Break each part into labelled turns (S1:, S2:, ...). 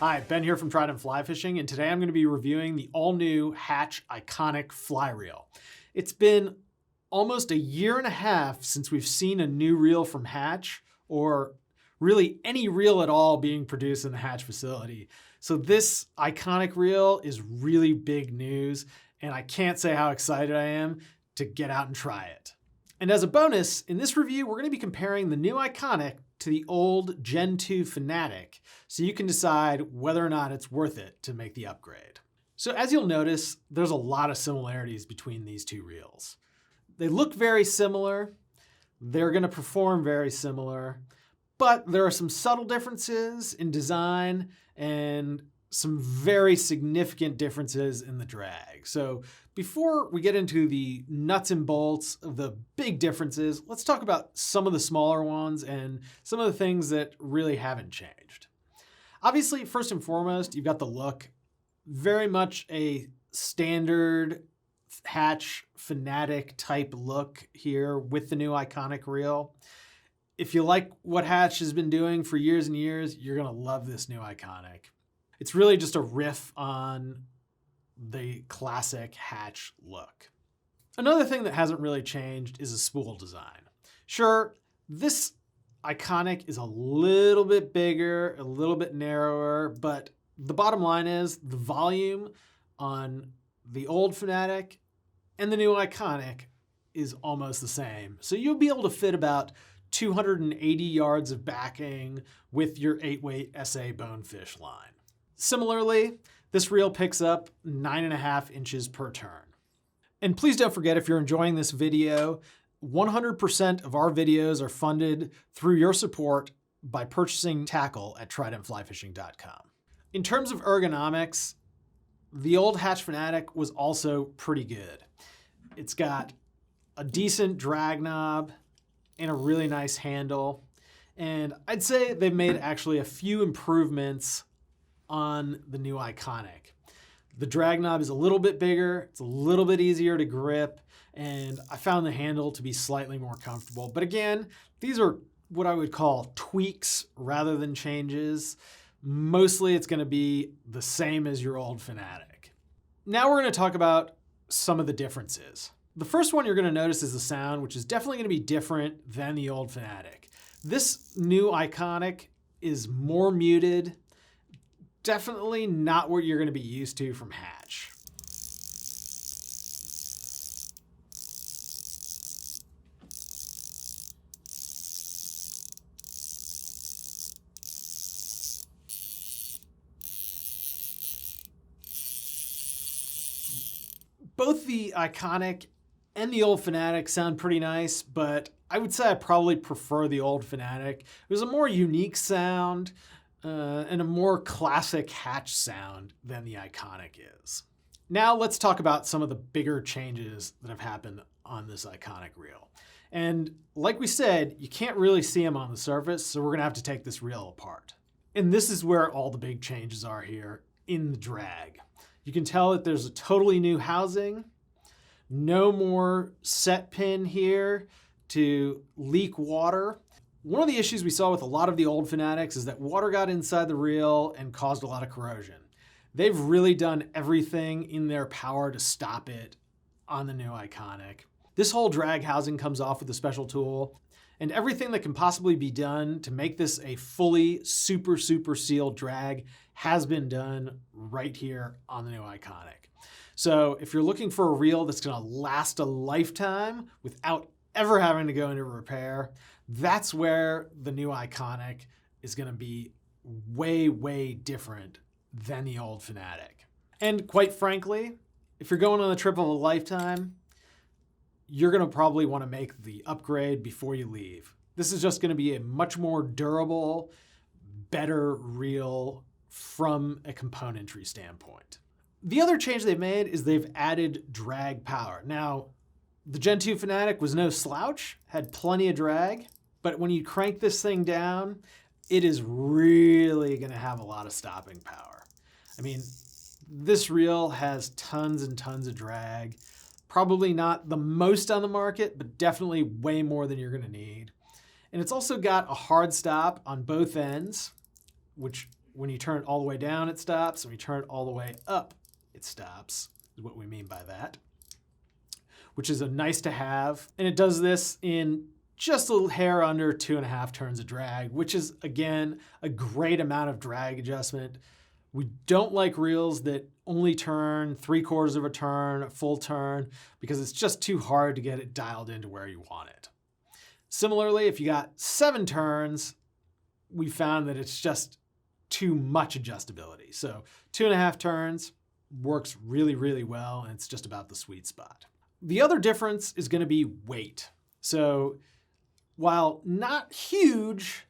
S1: Hi, Ben here from Trident Fly Fishing, and today I'm going to be reviewing the all-new Hatch Iconic Fly Reel. It's been almost a year and a half since we've seen a new reel from Hatch, or really any reel at all being produced in the Hatch facility. So this iconic reel is really big news, and I can't say how excited I am to get out and try it. And as a bonus, in this review, we're going to be comparing the new Iconic to the old Gen 2 Finatic, so you can decide whether or not it's worth it to make the upgrade. So as you'll notice, there's a lot of similarities between these two reels. They look very similar, they're going to perform very similar, but there are some subtle differences in design and some very significant differences in the drag. So before we get into the nuts and bolts of the big differences, let's talk about some of the smaller ones and some of the things that really haven't changed. Obviously, first and foremost, you've got the look. Very much a standard Hatch Finatic type look here with the new Iconic reel. If you like what Hatch has been doing for years and years, you're gonna love this new Iconic. It's really just a riff on the classic Hatch look. Another thing that hasn't really changed is the spool design. Sure, this Iconic is a little bit bigger, a little bit narrower, but the bottom line is the volume on the old Finatic and the new Iconic is almost the same. So you'll be able to fit about 280 yards of backing with your 8-weight SA bonefish line. Similarly, this reel picks up 9.5 inches per turn. And please don't forget, if you're enjoying this video, 100% of our videos are funded through your support by purchasing tackle at tridentflyfishing.com. In terms of ergonomics, the old Hatch Finatic was also pretty good. It's got a decent drag knob and a really nice handle. And I'd say they've made actually a few improvements on the new Iconic. The drag knob is a little bit bigger, it's a little bit easier to grip, and I found the handle to be slightly more comfortable. But again, these are what I would call tweaks rather than changes. Mostly it's going to be the same as your old Finatic. Now we're going to talk about some of the differences. The first one you're going to notice is the sound, which is definitely going to be different than the old Finatic. This new Iconic is more muted. Definitely not what you're going to be used to from Hatch. Both the Iconic and the old Finatic sound pretty nice, but I would say I probably prefer the old Finatic. It was a more unique sound, and a more classic Hatch sound than the Iconic is. Now let's talk about some of the bigger changes that have happened on this Iconic reel. And like we said, you can't really see them on the surface, so we're gonna have to take this reel apart. And this is where all the big changes are here in the drag. You can tell that there's a totally new housing, no more set pin here to leak water. One of the issues we saw with a lot of the old Fanatics is that water got inside the reel and caused a lot of corrosion. They've really done everything in their power to stop it on the new Iconic. This whole drag housing comes off with a special tool, and everything that can possibly be done to make this a fully super sealed drag has been done right here on the new Iconic. So if you're looking for a reel that's gonna last a lifetime without ever having to go into repair, that's where the new Iconic is going to be way different than the old Finatic. And quite frankly, if you're going on a trip of a lifetime, you're going to probably want to make the upgrade before you leave. This is just going to be a much more durable, better reel from a componentry standpoint. The other change they've made is they've added drag power. Now, the Gen 2 Finatic was no slouch, had plenty of drag, but when you crank this thing down, it is really going to have a lot of stopping power. I mean, this reel has tons and tons of drag. Probably not the most on the market, but definitely way more than you're going to need. And it's also got a hard stop on both ends, which when you turn it all the way down, it stops. When you turn it all the way up, it stops, is what we mean by that, which is a nice to have. And it does this in just a little hair under 2.5 turns of drag, which is, again, a great amount of drag adjustment. We don't like reels that only turn 3/4 of a turn, a full turn, because it's just too hard to get it dialed into where you want it. Similarly, if you got 7 turns, we found that it's just too much adjustability. So 2.5 turns works really, really well, and it's just about the sweet spot. The other difference is going to be weight. So while not huge,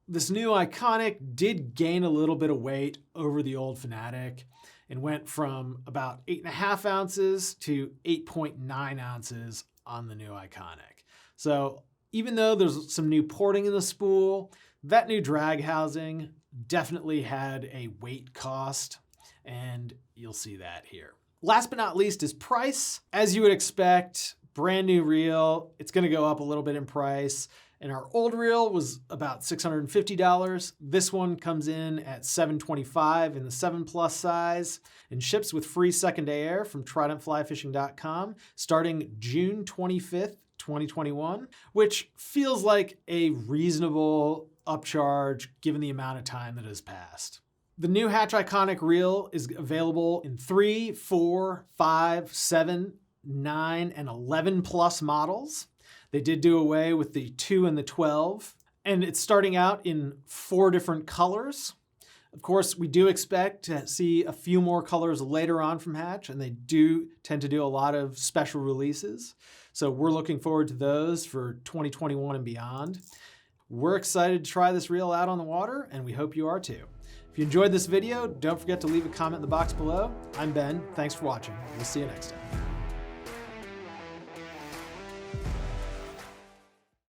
S1: this new Iconic did gain a little bit of weight over the old Finatic and went from about 8.5 ounces to 8.9 ounces on the new Iconic. So even though there's some new porting in the spool, that new drag housing definitely had a weight cost, and you'll see that here. Last but not least is price. As you would expect, brand new reel, it's gonna go up a little bit in price. And our old reel was about $650. This one comes in at $725 in the 7+ size and ships with free second air from tridentflyfishing.com starting June 25th, 2021, which feels like a reasonable upcharge given the amount of time that has passed. The new Hatch Iconic reel is available in 3, 4, 5, 7, 9, and 11+ models. They did do away with the 2 and the 12, and it's starting out in 4 different colors. Of course, we do expect to see a few more colors later on from Hatch, and they do tend to do a lot of special releases. So we're looking forward to those for 2021 and beyond. We're excited to try this reel out on the water, and we hope you are too. If you enjoyed this video, don't forget to leave a comment in the box below. I'm Ben. Thanks for watching. We'll see you next time.